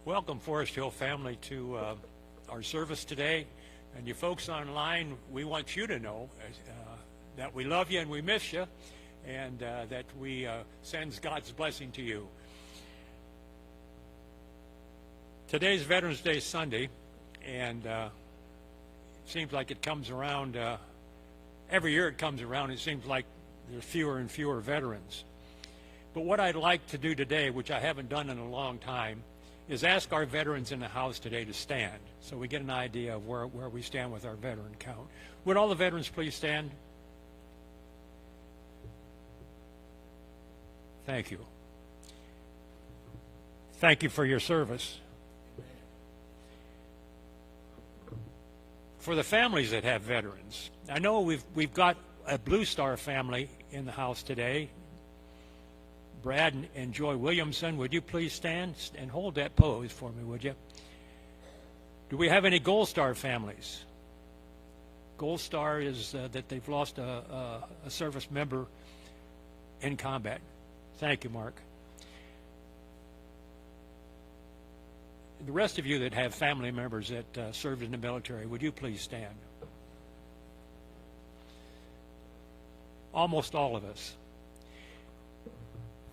Welcome, Forrest Hill family, to our service today. And you folks online, we want you to know that we love you and we miss you, and that we send God's blessing to you. Today's Veterans Day Sunday, and it seems like it comes around, every year it comes around, it seems like there's fewer and fewer veterans. But what I'd like to do today, which I haven't done in a long time, is ask our veterans in the house today to stand so we get an idea of where we stand with our veteran count. Would all the veterans please stand? Thank you. Thank you for your service. For the families that have veterans, I know we've got a Blue Star family in the house today. Brad and Joy Williamson, would you please stand and hold that pose for me, would you? Do we have any Gold Star families? Gold Star is that they've lost a service member in combat. Thank you, Mark. The rest of you that have family members that served in the military, would you please stand? Almost all of us.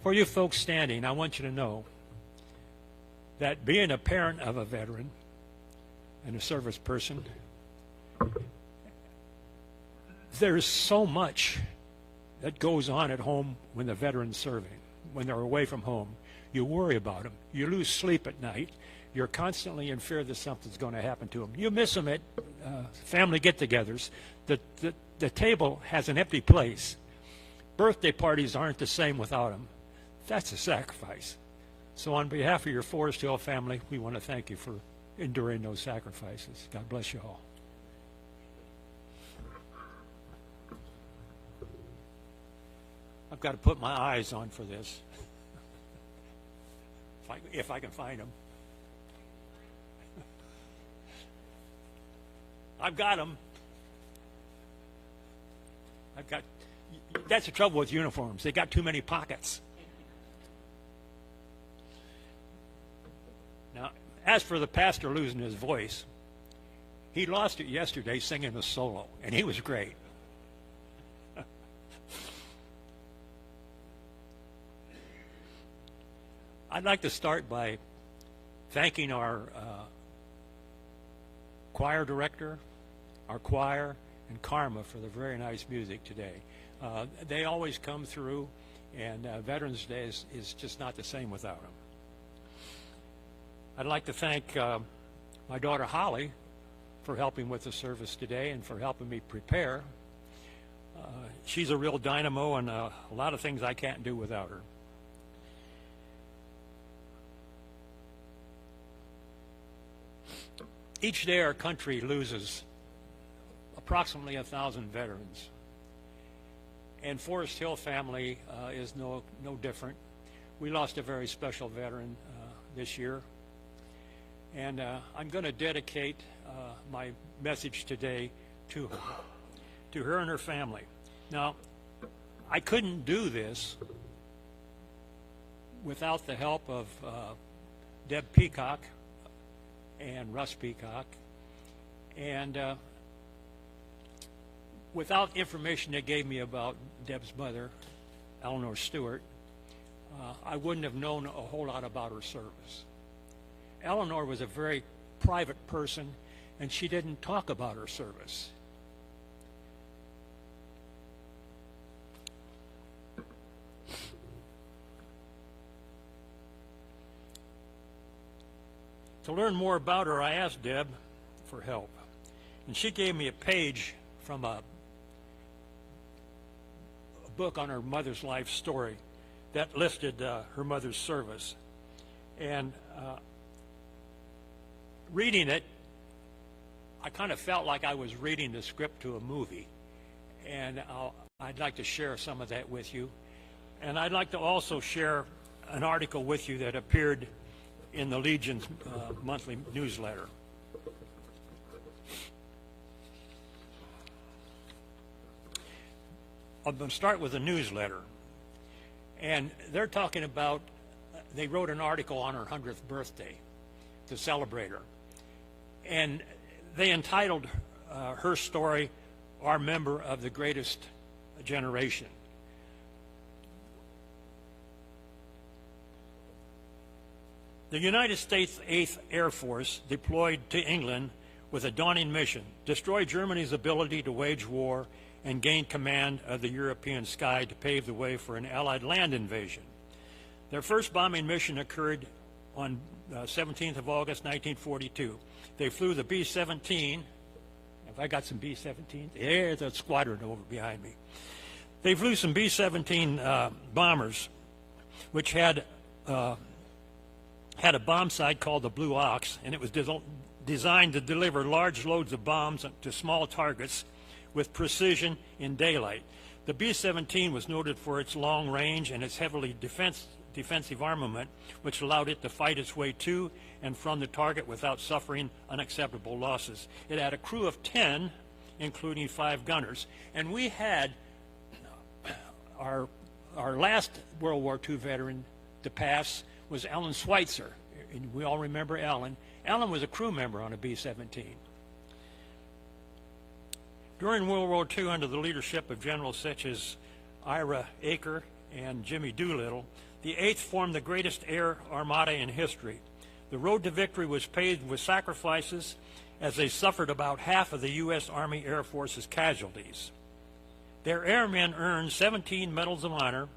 For you folks standing, I want you to know that being a parent of a veteran and a service person, there's so much that goes on at home when the veteran's serving, when they're away from home. You worry about them. You lose sleep at night. You're constantly in fear that something's going to happen to them. You miss them at family get-togethers. The table has an empty place. Birthday parties aren't the same without them. That's a sacrifice. So on behalf of your Forrest Hill family, we want to thank you for enduring those sacrifices. God bless you all. I've got to put my eyes on for this, if I can find them. I've got them. That's the trouble with uniforms. They got too many pockets. Now, as for the pastor losing his voice, he lost it yesterday singing a solo, and he was great. I'd like to start by thanking our choir director, our choir, and Karma for the very nice music today. They always come through, and Veterans Day is just not the same without them. I'd like to thank my daughter Holly for helping with the service today and for helping me prepare. She's a real dynamo, and a lot of things I can't do without her. Each day our country loses approximately 1,000 veterans, and Forrest Hill family is no different. We lost a very special veteran this year, and I'm going to dedicate my message today to her and her family. Now, I couldn't do this without the help of Deb Peacock and Russ Peacock, and without information they gave me about Deb's mother, Eleanor Stewart, I wouldn't have known a whole lot about her service. Eleanor was a very private person, and she didn't talk about her service. To learn more about her, I asked Deb for help, and she gave me a page from a book on her mother's life story that listed her mother's service. And reading it, I kind of felt like I was reading the script to a movie, and I'd like to share some of that with you. And I'd like to also share an article with you that appeared in the Legion's monthly newsletter. I'm going to start with the newsletter. And they're talking about, they wrote an article on her 100th birthday. to celebrate her. And they entitled her story, "Our Member of the Greatest Generation." The United States 8th Air Force deployed to England with a daunting mission: destroy Germany's ability to wage war and gain command of the European sky to pave the way for an Allied land invasion. Their first bombing mission occurred on 17th of August, 1942. They flew the B-17. Have I got some B-17s? There's a squadron over behind me. They flew some B-17 bombers, which had a bomb sight called the Blue Ox, and it was designed to deliver large loads of bombs to small targets with precision in daylight. The B-17 was noted for its long range and its heavily defensive armament, which allowed it to fight its way to and from the target without suffering unacceptable losses. It had a crew of 10, including 5 gunners. And we had our last World War II veteran to pass was Alan Schweitzer. And we all remember Alan. Alan was a crew member on a B-17. During World War II, under the leadership of generals such as Ira Eaker and Jimmy Doolittle, the 8th formed the greatest air armada in history. The road to victory was paved with sacrifices, as they suffered about half of the U.S. Army Air Force's casualties. Their airmen earned 17 Medals of Honor,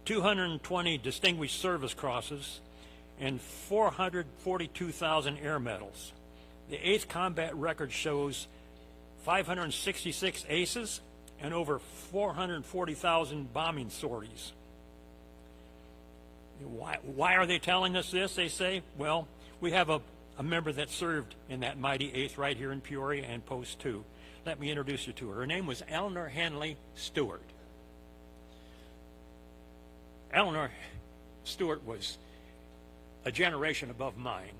220 Distinguished Service Crosses, and 442,000 air medals. The 8th combat record shows 566 aces and over 440,000 bombing sorties. Why are they telling us this, they say? Well, we have a member that served in that mighty 8th right here in Peoria and Post 2. Let me introduce you to her. Her name was Eleanor Stewart. Eleanor Stewart was a generation above mine.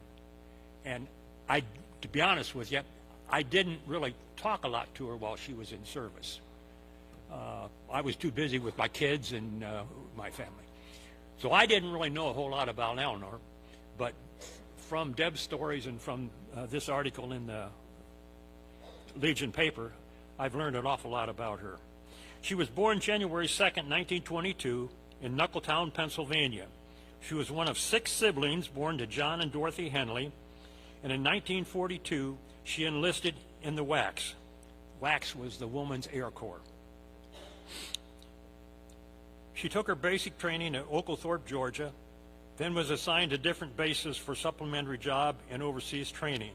And to be honest with you, I didn't really talk a lot to her while she was in service. I was too busy with my kids and my family. So I didn't really know a whole lot about Eleanor, but from Deb's stories and from this article in the Legion paper, I've learned an awful lot about her. She was born January 2nd, 1922 in Knuckletown, Pennsylvania. She was one of 6 siblings born to John and Dorothy Henley, and in 1942 she enlisted in the WACS. WACS was the Women's Air Corps. She took her basic training at Oglethorpe, Georgia, then was assigned to different bases for supplementary job and overseas training.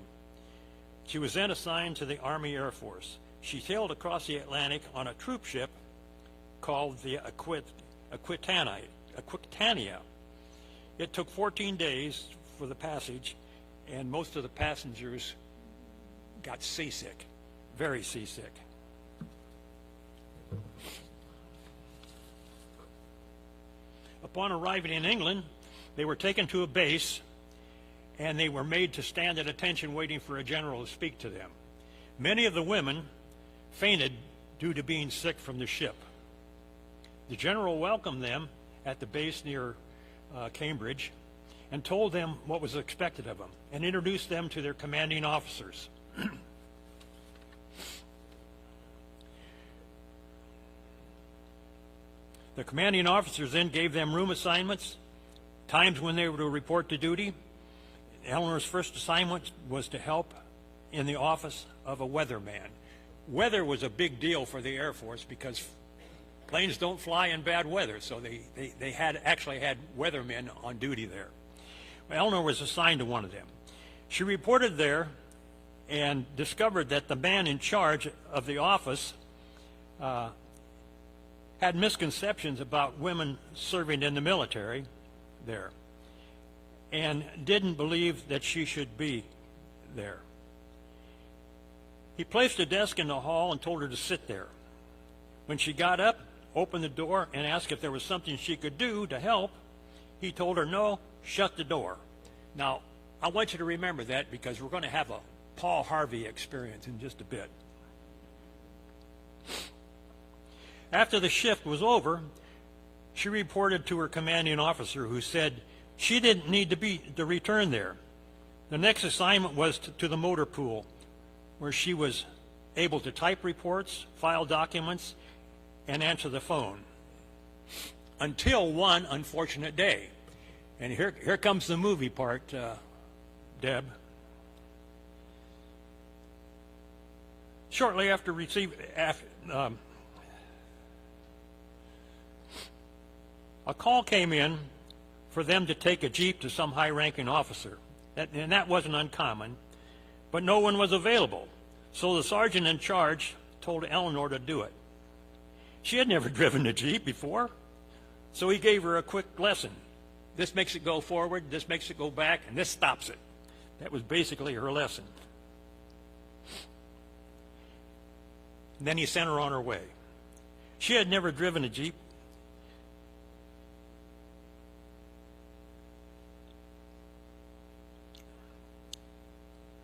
She was then assigned to the Army Air Force. She sailed across the Atlantic on a troop ship called the Aquitania. It took 14 days for the passage, and most of the passengers got seasick, very seasick. Upon arriving in England, they were taken to a base, and they were made to stand at attention waiting for a general to speak to them. Many of the women fainted due to being sick from the ship. The general welcomed them at the base near Cambridge and told them what was expected of them and introduced them to their commanding officers. The commanding officers then gave them room assignments, times when they were to report to duty. Eleanor's first assignment was to help in the office of a weatherman. Weather was a big deal for the Air Force because planes don't fly in bad weather, so they actually had weathermen on duty there. Well, Eleanor was assigned to one of them. She reported there and discovered that the man in charge of the office had misconceptions about women serving in the military there and didn't believe that she should be there. He placed a desk in the hall and told her to sit there. When she got up, opened the door, and asked if there was something she could do to help, he told her, no, shut the door. Now, I want you to remember that because we're going to have a Paul Harvey experience in just a bit. After the shift was over, she reported to her commanding officer, who said she didn't need to return there. The next assignment was to the motor pool, where she was able to type reports, file documents, and answer the phone. Until one unfortunate day. And here comes the movie part, Deb. Shortly after a call came in for them to take a Jeep to some high-ranking officer. And that wasn't uncommon, but no one was available. So the sergeant in charge told Eleanor to do it. She had never driven a Jeep before, so he gave her a quick lesson. This makes it go forward, this makes it go back, and this stops it. That was basically her lesson. And then he sent her on her way. She had never driven a Jeep.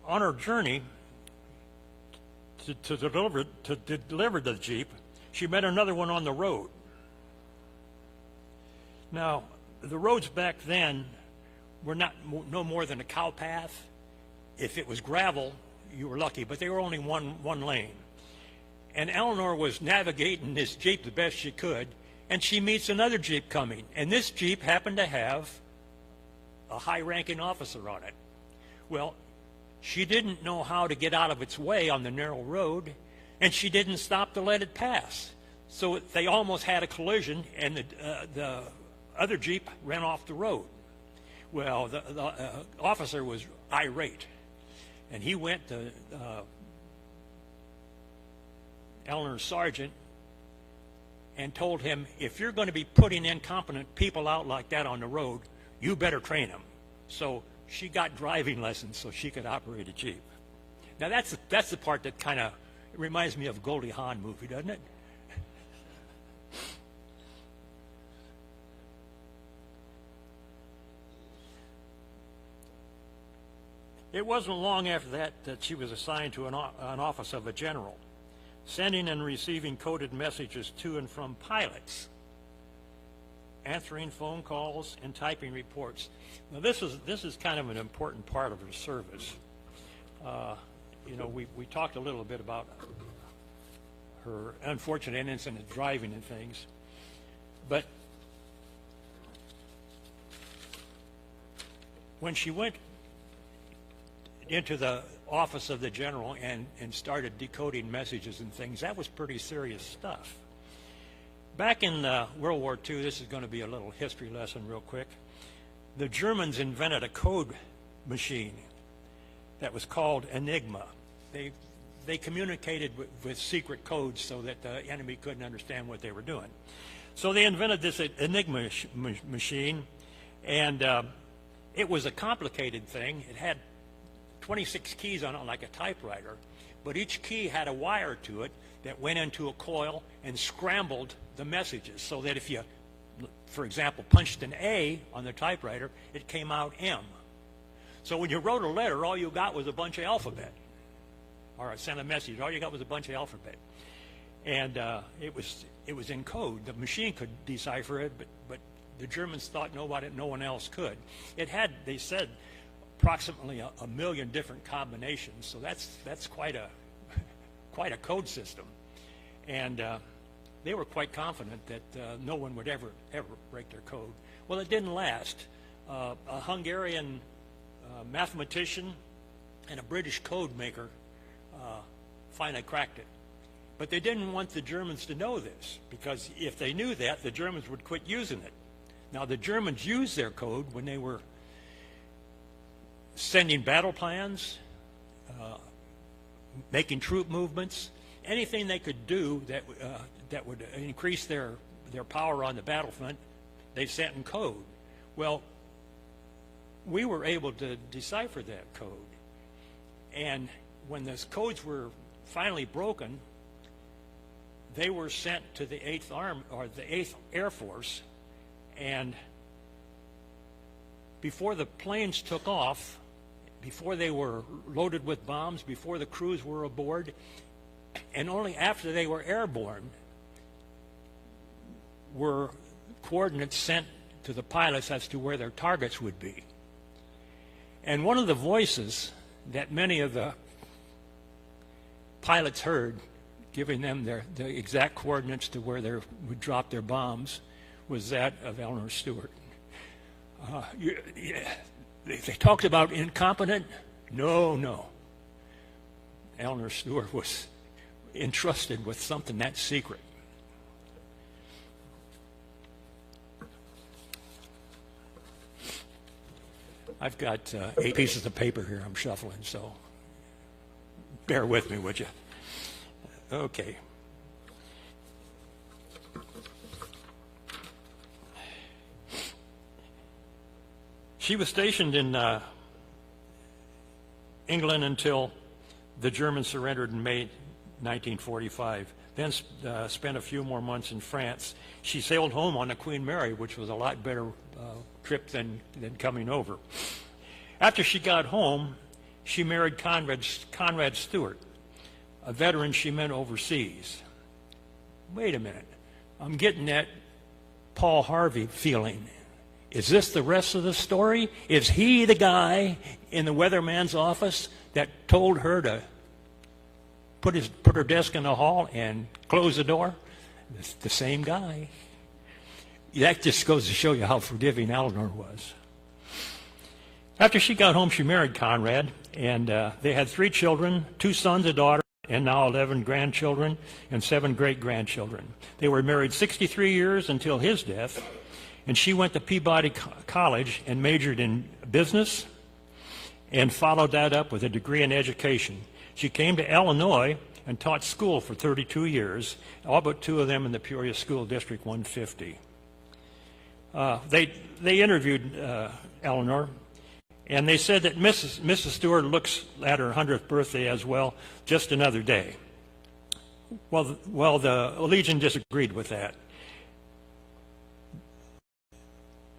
On her journey to deliver the Jeep, she met another one on the road. Now, the roads back then were no more than a cow path. If it was gravel, you were lucky, but they were only one lane. And Eleanor was navigating this Jeep the best she could, and she meets another Jeep coming. And this Jeep happened to have a high-ranking officer on it. Well, she didn't know how to get out of its way on the narrow road, and she didn't stop to let it pass. So they almost had a collision, and the other Jeep ran off the road. Well, the officer was irate, and he went to Eleanor's sergeant and told him, if you're going to be putting incompetent people out like that on the road, you better train them. So she got driving lessons so she could operate a Jeep. Now that's the part that kind of reminds me of a Goldie Hawn movie, doesn't it? It wasn't long after that she was assigned to an office of a general, sending and receiving coded messages to and from pilots, answering phone calls, and typing reports. Now this is kind of an important part of her service. We talked a little bit about her unfortunate incident driving and things, but when she went into the office of the general and started decoding messages and things, that was pretty serious stuff. Back in World War II, this is going to be a little history lesson real quick, the Germans invented a code machine that was called Enigma. They communicated with secret codes so that the enemy couldn't understand what they were doing. So they invented this Enigma machine, and it was a complicated thing. It had 26 keys on it like a typewriter, but each key had a wire to it that went into a coil and scrambled the messages so that if you, for example, punched an A on the typewriter, it came out M. So when you wrote a letter, all you got was a bunch of alphabet. Or sent a message, all you got was a bunch of alphabet. And it was in code. The machine could decipher it, but the Germans thought no one else could. It had, they said, approximately a million different combinations. So that's quite a code system. And they were quite confident that no one would ever break their code. Well, it didn't last. A Hungarian mathematician and a British code maker finally cracked it. But they didn't want the Germans to know this, because if they knew that, the Germans would quit using it. Now, the Germans used their code when they were sending battle plans, making troop movements, anything they could do that would increase their power on the battlefront, they sent in code. Well, we were able to decipher that code. And when those codes were finally broken, they were sent to the 8th Army, or the 8th Air Force, and before the planes took off, before they were loaded with bombs, before the crews were aboard, and only after they were airborne were coordinates sent to the pilots as to where their targets would be. And one of the voices that many of the pilots heard, giving them the exact coordinates to where they would drop their bombs, was that of Eleanor Stewart. They talked about incompetent. No. Eleanor Stewart was entrusted with something that secret. I've got 8 pieces of paper here I'm shuffling, so bear with me, would you? Okay. She was stationed in England until the Germans surrendered in May 1945, then spent a few more months in France. She sailed home on the Queen Mary, which was a lot better trip than coming over. After she got home, she married Conrad Stewart, a veteran she met overseas. Wait a minute. I'm getting that Paul Harvey feeling. Is this the rest of the story? Is he the guy in the weatherman's office that told her to put her desk in the hall and close the door? It's the same guy. That just goes to show you how forgiving Eleanor was. After she got home, she married Conrad, and they had 3 children, 2 sons, a daughter, and now 11 grandchildren and 7 great-grandchildren. They were married 63 years until his death, and she went to Peabody College and majored in business and followed that up with a degree in education. She came to Illinois and taught school for 32 years, all but 2 of them in the Peoria School District 150. They interviewed Eleanor, and they said that Mrs. Stewart looks at her 100th birthday as, well, just another day. Well, the Legion disagreed with that.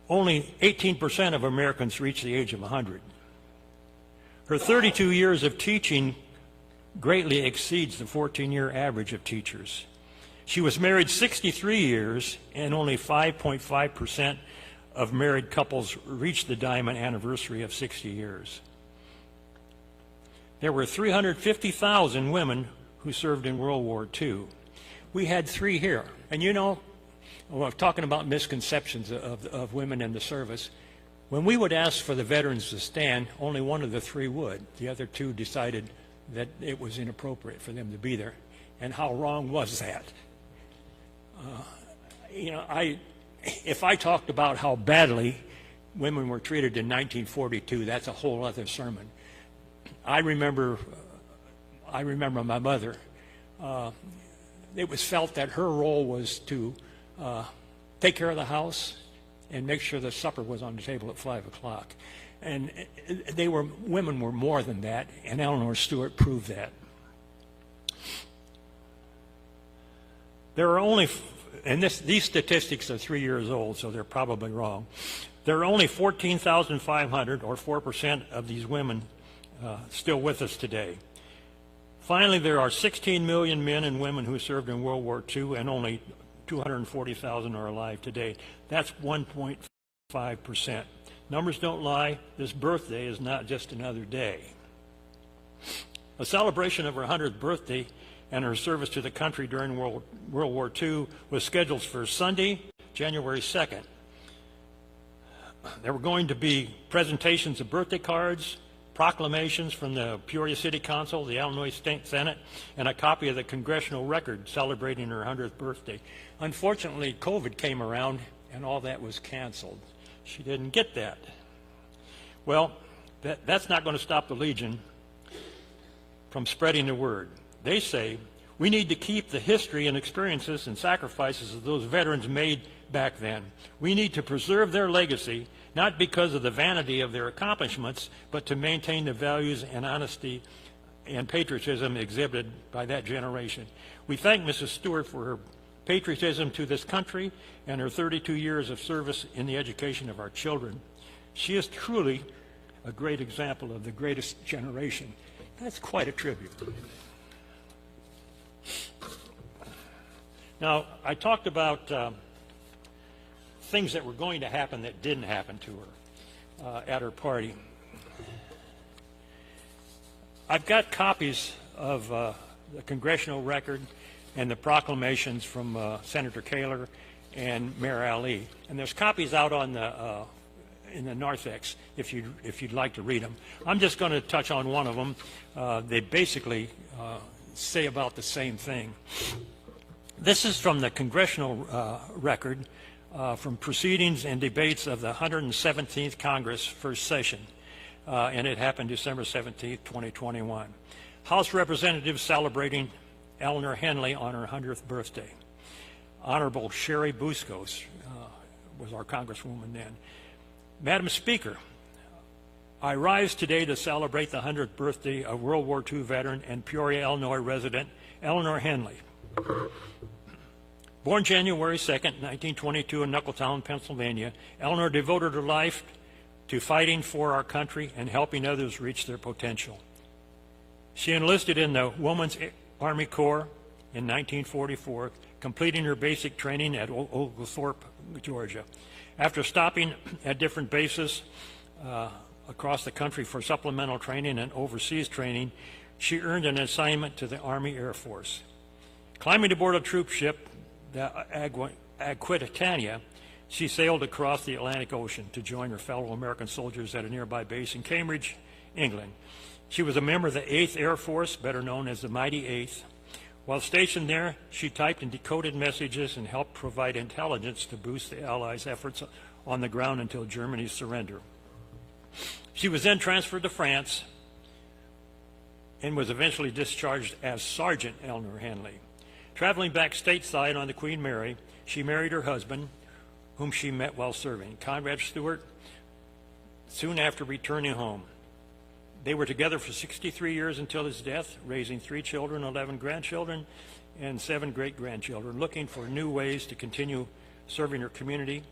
Only 18% of Americans reach the age of 100. Her 32 years of teaching greatly exceeds the 14-year average of teachers. She was married 63 years, and only 5.5% of married couples reached the diamond anniversary of 60 years. There were 350,000 women who served in World War II. We had 3 here. And you know, well, talking about misconceptions of women in the service, when we would ask for the veterans to stand, only one of the 3 would. The other 2 decided that it was inappropriate for them to be there. And how wrong was that? You know, if I talked about how badly women were treated in 1942, that's a whole other sermon. I remember my mother. It was felt that her role was to take care of the house and make sure the supper was on the table at 5 o'clock. And women were more than that, and Eleanor Stewart proved that. There are only, and these statistics are 3 years old, so they're probably wrong. There are only 14,500, or 4% of these women, still with us today. Finally, there are 16 million men and women who served in World War II, and only 240,000 are alive today. That's 1.5%. Numbers don't lie. This birthday is not just another day. A celebration of her 100th birthday and her service to the country during World War II was scheduled for Sunday, January 2nd. There were going to be presentations of birthday cards, proclamations from the Peoria City Council, the Illinois State Senate, and a copy of the congressional record celebrating her 100th birthday. Unfortunately, COVID came around and all that was canceled. She didn't get that. Well, that's not going to stop the Legion from spreading the word. They say we need to keep the history and experiences and sacrifices of those veterans made back then. We need to preserve their legacy, not because of the vanity of their accomplishments, but to maintain the values and honesty and patriotism exhibited by that generation. We thank Mrs. Stewart for her patriotism to this country and her 32 years of service in the education of our children. She is truly a great example of the greatest generation. That's quite a tribute. Now, I talked about things that were going to happen that didn't happen to her at her party. I've got copies of the congressional record and the proclamations from Senator Kaler and Mayor Ali, and there's copies out on the in the narthex if you'd like to read them. I'm just going to touch on one of them. They basically say about the same thing. This is from the congressional record from proceedings and debates of the 117th Congress first session, and it happened December 17th, 2021. House Representatives celebrating Eleanor Henley on her 100th birthday. Honorable Sherry Buscos was our Congresswoman then. Madam Speaker, I rise today to celebrate the 100th birthday of World War II veteran and Peoria, Illinois resident Eleanor Henley. Born January 2nd, 1922 in Knuckletown, Pennsylvania, Eleanor devoted her life to fighting for our country and helping others reach their potential. She enlisted in the Women's Army Corps in 1944, completing her basic training at Oglethorpe, Georgia. After stopping at different bases across the country for supplemental training and overseas training, she earned an assignment to the Army Air Force. Climbing aboard a troop ship, the Aquitania, she sailed across the Atlantic Ocean to join her fellow American soldiers at a nearby base in Cambridge, England. She was a member of the 8th Air Force, better known as the Mighty 8th. While stationed there, she typed and decoded messages and helped provide intelligence to boost the Allies' efforts on the ground until Germany's surrender. She was then transferred to France and was eventually discharged as Sergeant Eleanor Henley. Traveling back stateside on the Queen Mary, she married her husband, whom she met while serving, Conrad Stewart, soon after returning home. They were together for 63 years until his death, raising 3 children, 11 grandchildren, and 7 great-grandchildren, looking for new ways to continue serving her community.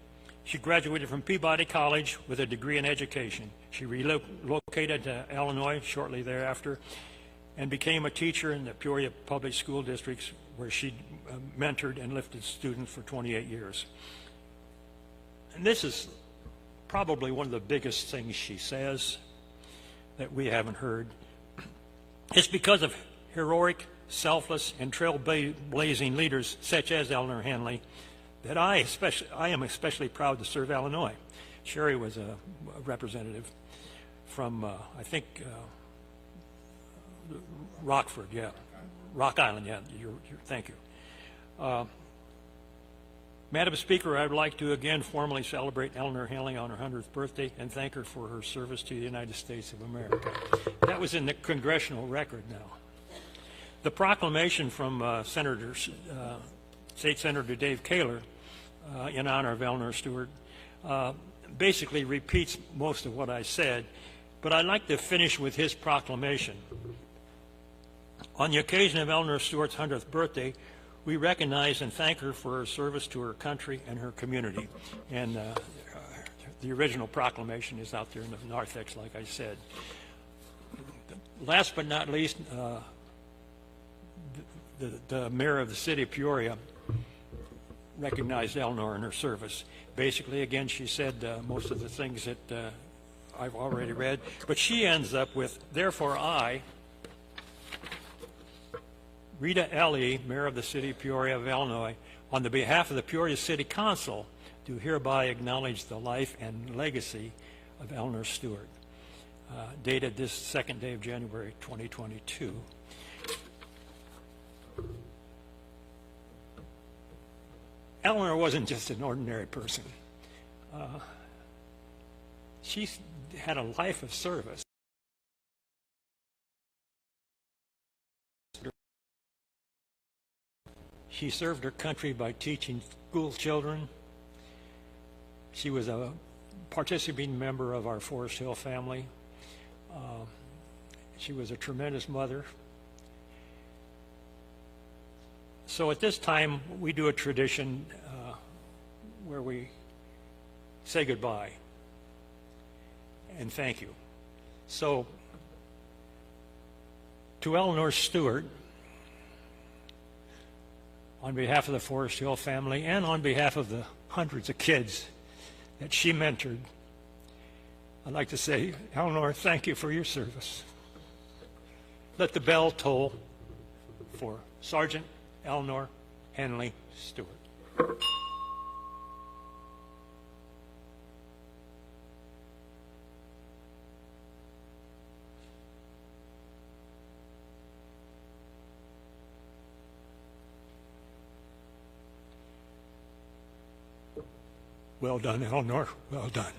She graduated from Peabody College with a degree in education. She relocated to Illinois shortly thereafter and became a teacher in the Peoria Public School Districts, where she mentored and lifted students for 28 years. And this is probably one of the biggest things she says that we haven't heard. It's because of heroic, selfless, and trailblazing leaders such as Eleanor Henley that I am especially proud to serve Illinois. Sherry was a representative from, I think, Rockford, yeah. Rock Island, yeah. Thank you. Madam Speaker, I would like to again formally celebrate Eleanor Henley on her 100th birthday and thank her for her service to the United States of America. That was in the congressional record now. The proclamation from State Senator Dave Kaler in honor of Eleanor Stewart basically repeats most of what I said, but I'd like to finish with his proclamation. On the occasion of Eleanor Stewart's 100th birthday, we recognize and thank her for her service to her country and her community. And the original proclamation is out there in the narthex, like I said. Last but not least, the mayor of the city of Peoria recognized Eleanor in her service. Basically, again, she said most of the things that I've already read, but she ends up with, therefore I, Rita L.E., Mayor of the City of Peoria of Illinois, on the behalf of the Peoria City Council, do hereby acknowledge the life and legacy of Eleanor Stewart, dated this 2nd day of January 2022. Eleanor wasn't just an ordinary person. She had a life of service. She served her country by teaching school children. She was a participating member of our Forrest Hill family. She was a tremendous mother. So at this time, we do a tradition where we say goodbye and thank you. So to Eleanor Stewart, on behalf of the Forrest Hill family and on behalf of the hundreds of kids that she mentored, I'd like to say, Eleanor, thank you for your service. Let the bell toll for Sergeant Eleanor Henley Stewart. Well done, Eleanor. Well done.